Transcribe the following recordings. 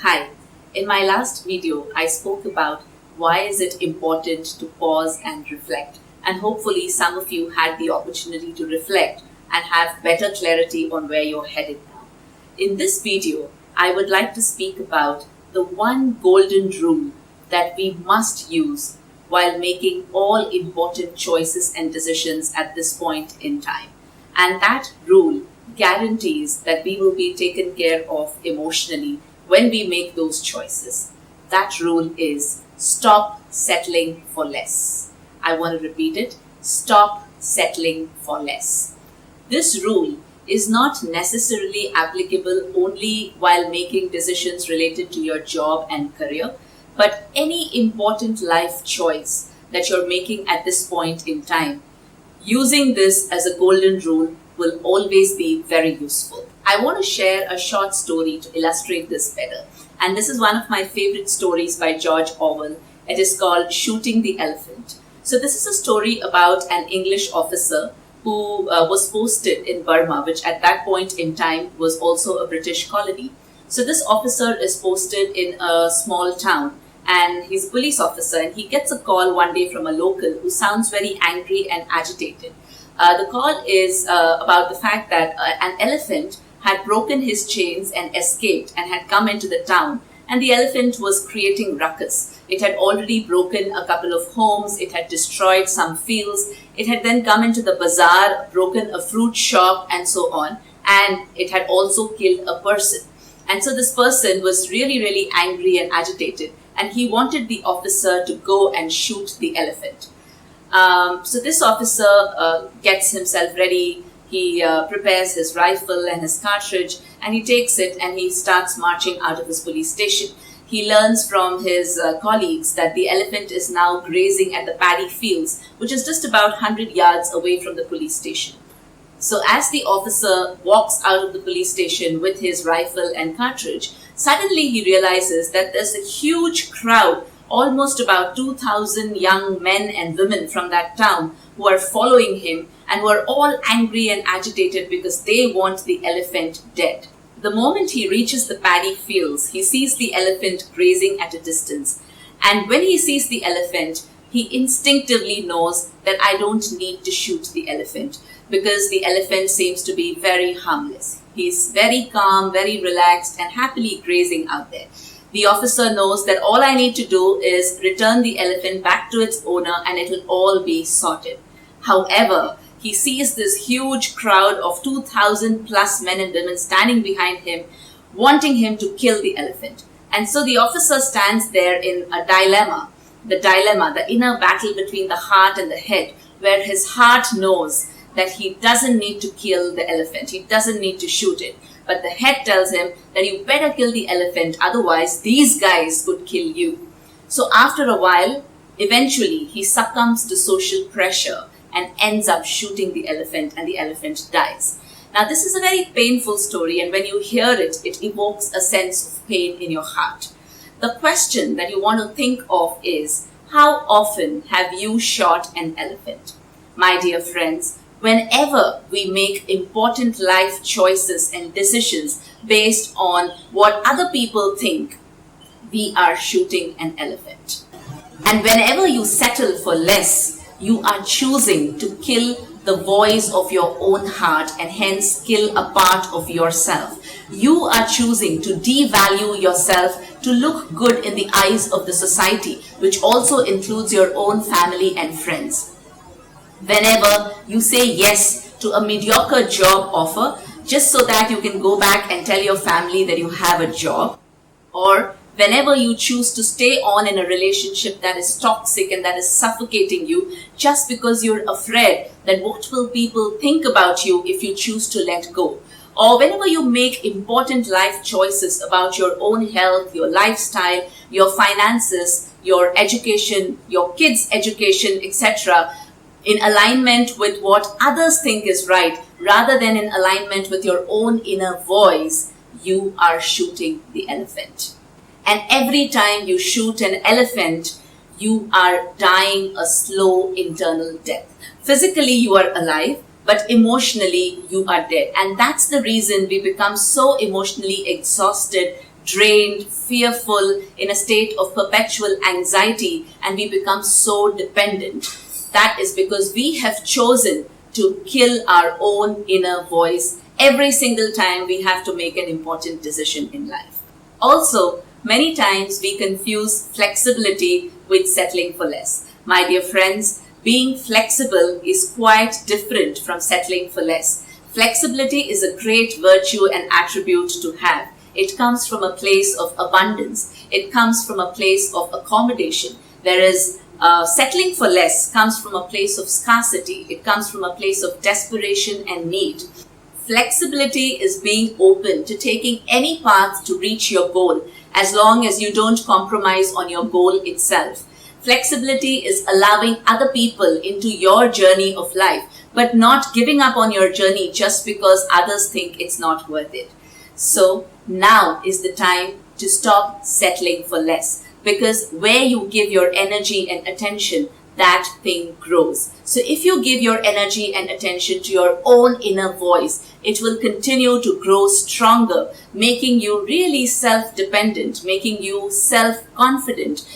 Hi, in my last video, I spoke about why is it important to pause and reflect, and hopefully some of you had the opportunity to reflect and have better clarity on where you're headed now. In this video, I would like to speak about the one golden rule that we must use while making all important choices and decisions at this point in time. And that rule guarantees that we will be taken care of emotionally when we make those choices. That rule is stop settling for less. I want to repeat it. Stop settling for less. This rule is not necessarily applicable only while making decisions related to your job and career, but any important life choice that you're making at this point in time. Using this as a golden rule will always be very useful. I want to share a short story to illustrate this better. And this is one of my favorite stories by George Orwell. It is called Shooting the Elephant. So this is a story about an English officer who was posted in Burma, which at that point in time was also a British colony. So this officer is posted in a small town and he's a police officer, and he gets a call one day from a local who sounds very angry and agitated. The call is about the fact that an elephant had broken his chains and escaped and had come into the town, and the elephant was creating ruckus. It had already broken a couple of homes, it had destroyed some fields, it had then come into the bazaar, broken a fruit shop and so on, and it had also killed a person. And so this person was really angry and agitated, and he wanted the officer to go and shoot the elephant. So this officer gets himself ready. He prepares his rifle and his cartridge, and he takes it and he starts marching out of his police station. He learns from his colleagues that the elephant is now grazing at the paddy fields, which is just about 100 yards away from the police station. So as the officer walks out of the police station with his rifle and cartridge, suddenly he realizes that there's a huge crowd, almost about 2,000 young men and women from that town who are following him and who are all angry and agitated because they want the elephant dead. The moment he reaches the paddy fields, he sees the elephant grazing at a distance. And when he sees the elephant, he instinctively knows that I don't need to shoot the elephant because the elephant seems to be very harmless. He's very calm, very relaxed, and happily grazing out there. The officer knows that all I need to do is return the elephant back to its owner and it'll all be sorted. However, he sees this huge crowd of 2,000 plus men and women standing behind him, wanting him to kill the elephant. And so the officer stands there in a dilemma. The inner battle between the heart and the head, where his heart knows that he doesn't need to kill the elephant. He doesn't need to shoot it. But the head tells him that you better kill the elephant, otherwise these guys could kill you. So after a while, eventually he succumbs to social pressure and ends up shooting the elephant, and the elephant dies. Now this is a very painful story, and when you hear it, it evokes a sense of pain in your heart. The question that you want to think of is, how often have you shot an elephant? My dear friends, whenever we make important life choices and decisions based on what other people think, we are shooting an elephant. And whenever you settle for less, you are choosing to kill the voice of your own heart and hence kill a part of yourself. You are choosing to devalue yourself to look good in the eyes of the society, which also includes your own family and friends. Whenever you say yes to a mediocre job offer just so that you can go back and tell your family that you have a job, or whenever you choose to stay on in a relationship that is toxic and that is suffocating you just because you're afraid that what will people think about you if you choose to let go, or whenever you make important life choices about your own health, your lifestyle, your finances, your education, your kids' education, etc., in alignment with what others think is right, rather than in alignment with your own inner voice, you are shooting the elephant. And every time you shoot an elephant, you are dying a slow internal death. Physically, you are alive, but emotionally, you are dead. And that's the reason we become so emotionally exhausted, drained, fearful, in a state of perpetual anxiety, and we become so dependent. That is because we have chosen to kill our own inner voice every single time we have to make an important decision in life. Also, many times we confuse flexibility with settling for less. My dear friends, being flexible is quite different from settling for less. Flexibility is a great virtue and attribute to have. It comes from a place of abundance. It comes from a place of accommodation. Whereas settling for less comes from a place of scarcity. It comes from a place of desperation and need. Flexibility is being open to taking any path to reach your goal, as long as you don't compromise on your goal itself. Flexibility is allowing other people into your journey of life, but not giving up on your journey just because others think it's not worth it. So now is the time to stop settling for less, because where you give your energy and attention, that thing grows. So if you give your energy and attention to your own inner voice, it will continue to grow stronger, making you really self-dependent, making you self-confident,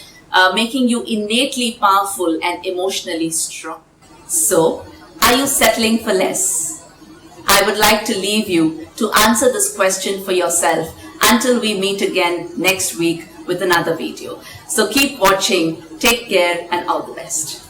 making you innately powerful and emotionally strong. So, are you settling for less? I would like to leave you to answer this question for yourself until we meet again next week with another video. So keep watching, take care, and all the best.